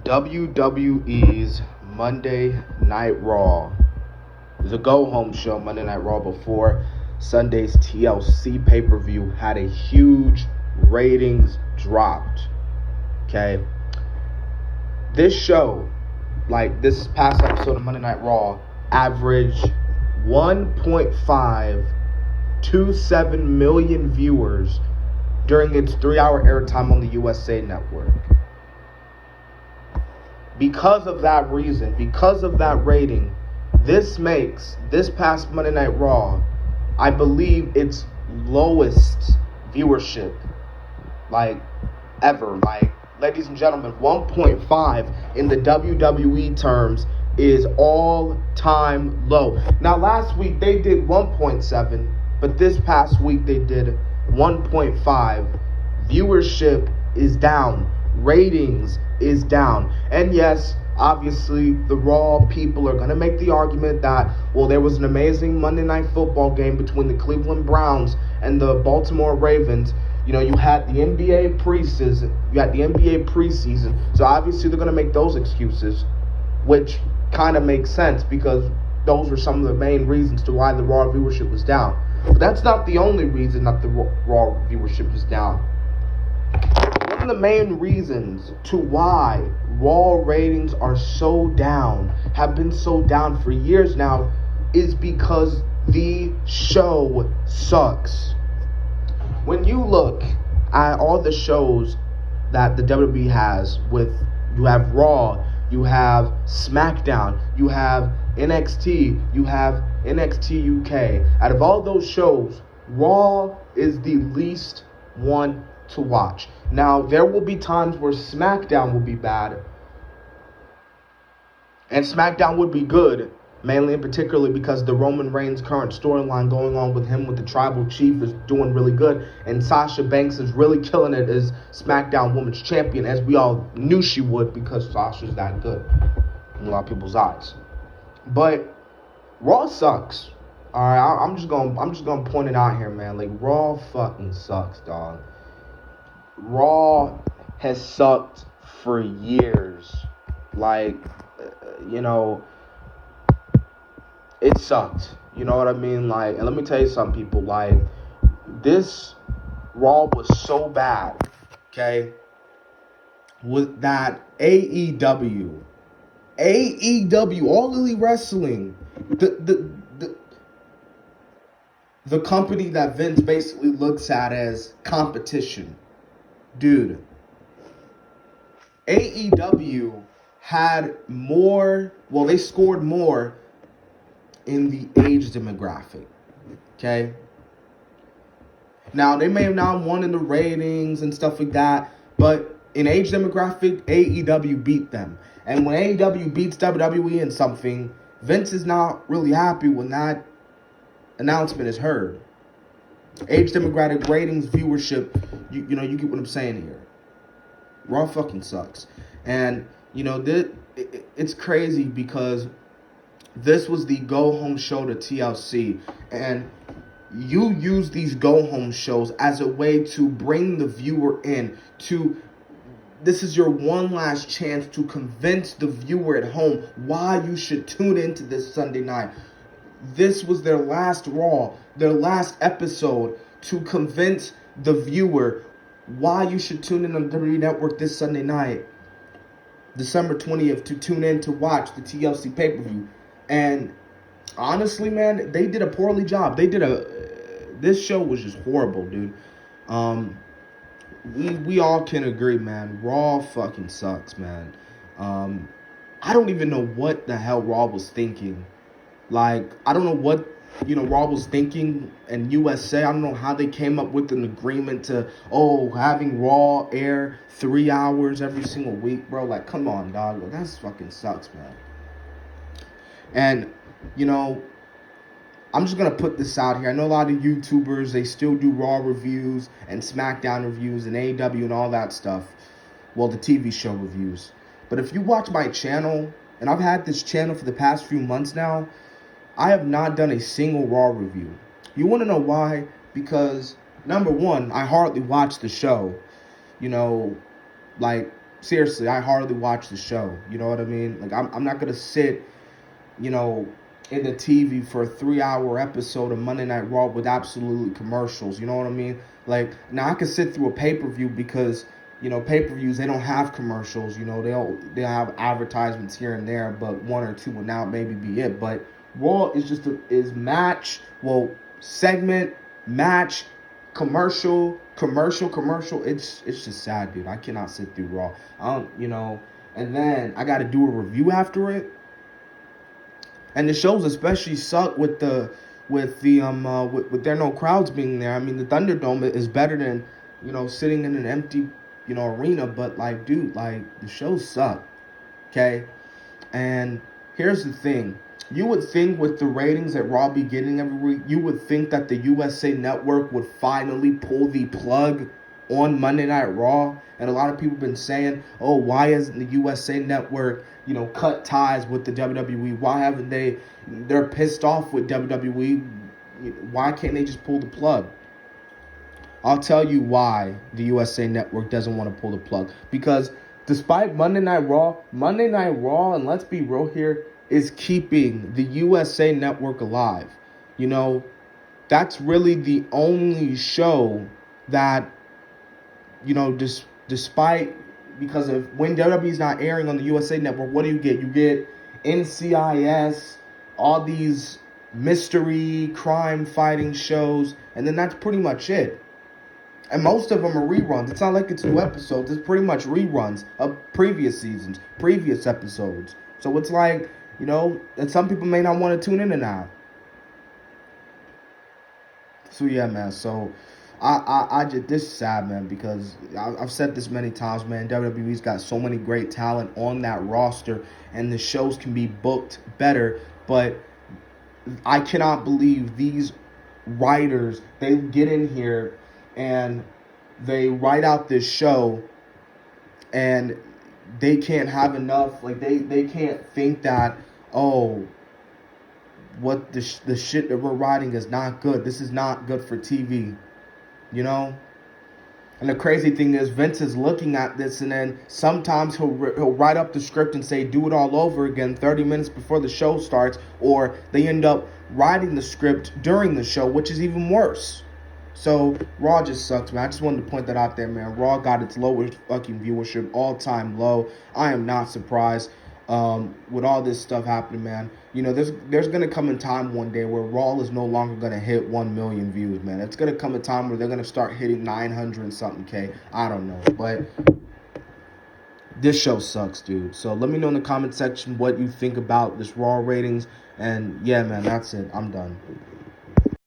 WWE's Monday Night Raw. It was a go-home show, Monday Night Raw, before Sunday's TLC pay-per-view had a huge ratings dropped. Okay? This show, like this past episode of Monday Night Raw, averaged 1.527 million viewers during its 3-hour airtime on the USA Network. Because of that reason, because of that rating, this makes this past Monday Night Raw, I believe, its lowest viewership, like, ever. Like, ladies and gentlemen, 1.5 in the WWE terms is all-time low. Now, last week they did 1.7, but this past week they did 1.5. Viewership is down. Ratings is down. And yes, obviously, the Raw people are going to make the argument that, well, there was an amazing Monday Night Football game between the Cleveland Browns and the Baltimore Ravens. You know, you had the NBA preseason. So obviously they're going to make those excuses, which kind of makes sense because those were some of the main reasons to why the Raw viewership was down. But that's not the only reason that the Raw viewership is down. One of the main reasons to why Raw ratings are so down, have been so down for years now, is because the show sucks. When you look at all the shows that the WWE has, you have Raw, you have SmackDown, you have NXT, you have NXT UK. Out of all those shows, Raw is the least one to watch. Now, there will be times where SmackDown will be bad, and SmackDown would be good, mainly and particularly because the Roman Reigns current storyline going on with him with the Tribal Chief is doing really good, and Sasha Banks is really killing it as SmackDown Women's Champion, as we all knew she would because Sasha's that good in a lot of people's eyes. But Raw sucks. All right, I'm just gonna point it out here, man. Like, Raw fucking sucks, dog. Raw has sucked for years. Like, it sucked. You know what I mean? Like, and let me tell you something, people. Like, this Raw was so bad, okay, with that AEW, All Elite Wrestling, the company that Vince basically looks at as competition. Dude, AEW had more, well, they scored more in the age demographic, okay? Now, they may have not won in the ratings and stuff like that, but in age demographic, AEW beat them. And when AEW beats WWE in something, Vince is not really happy when that announcement is heard. Age demographic, ratings, viewership, you get what I'm saying here. Raw fucking sucks. And, it's crazy because this was the go-home show to TLC. And you use these go-home shows as a way to bring the viewer in. This is your one last chance to convince the viewer at home why you should tune into this Sunday night. This was their last Raw, their last episode, to convince the viewer why you should tune in on the WWE Network this Sunday night, December 20th, to tune in to watch the TLC pay-per-view. And honestly, man, they did a poorly job. This show was just horrible, dude. We all can agree, man. Raw fucking sucks, man. I don't even know what the hell Raw was thinking. Like, I don't know what, Raw was thinking, and USA, I don't know how they came up with an agreement to, having Raw air 3 hours every single week, bro. Like, come on, dog. That fucking sucks, man. And, I'm just going to put this out here. I know a lot of YouTubers, they still do Raw reviews and SmackDown reviews and AEW and all that stuff. Well, the TV show reviews. But if you watch my channel, and I've had this channel for the past few months now, I have not done a single Raw review. You want to know why? Because, number one, I hardly watch the show. Like, seriously, I hardly watch the show. You know what I mean? Like, I'm not going to sit, you know, in the TV for a 3-hour episode of Monday Night Raw with absolutely commercials. You know what I mean? Like, now I can sit through a pay-per-view because, you know, pay-per-views, they don't have commercials. You know, they'll have advertisements here and there, but one or two will now maybe be it. But Raw is just is match, well, segment, match, commercial. It's just sad, dude. I cannot sit through Raw. You know, and then I got to do a review after it. And the shows especially suck with there no crowds being there. I mean, the Thunderdome is better than, you know, sitting in an empty, you know, arena. But like, dude, like, the shows suck. Okay, and here's the thing. You would think with the ratings that Raw be getting every week, you would think that the USA Network would finally pull the plug on Monday Night Raw. And a lot of people have been saying, oh, why hasn't the USA Network, you know, cut ties with the WWE? Why haven't they're pissed off with WWE. Why can't they just pull the plug? I'll tell you why the USA Network doesn't want to pull the plug. Because despite Monday Night Raw, and let's be real here, is keeping the USA Network alive. You know, that's really the only show that, you know, despite, because of when WWE's not airing on the USA Network, what do you get? You get NCIS, all these mystery crime fighting shows, and then that's pretty much it. And most of them are reruns. It's not like it's new episodes. It's pretty much reruns of previous seasons, previous episodes. So it's like, you know, and some people may not want to tune in now. So yeah, man. So I just, this is sad, man, because I've said this many times, man. WWE's got so many great talent on that roster, and the shows can be booked better. But I cannot believe these writers, they get in here and they write out this show, and they can't have enough, like, they can't think that, oh, what the shit that we're writing is not good. This is not good for TV, you know? And the crazy thing is, Vince is looking at this, and then sometimes he'll write up the script and say, do it all over again 30 minutes before the show starts, or they end up writing the script during the show, which is even worse. So, Raw just sucks, man. I just wanted to point that out there, man. Raw got its lowest fucking viewership, all-time low. I am not surprised with all this stuff happening, man. You know, there's going to come a time one day where Raw is no longer going to hit 1 million views, man. It's going to come a time where they're going to start hitting 900 and something K. I don't know, but this show sucks, dude. So let me know in the comment section what you think about this Raw ratings. And yeah, man, that's it. I'm done.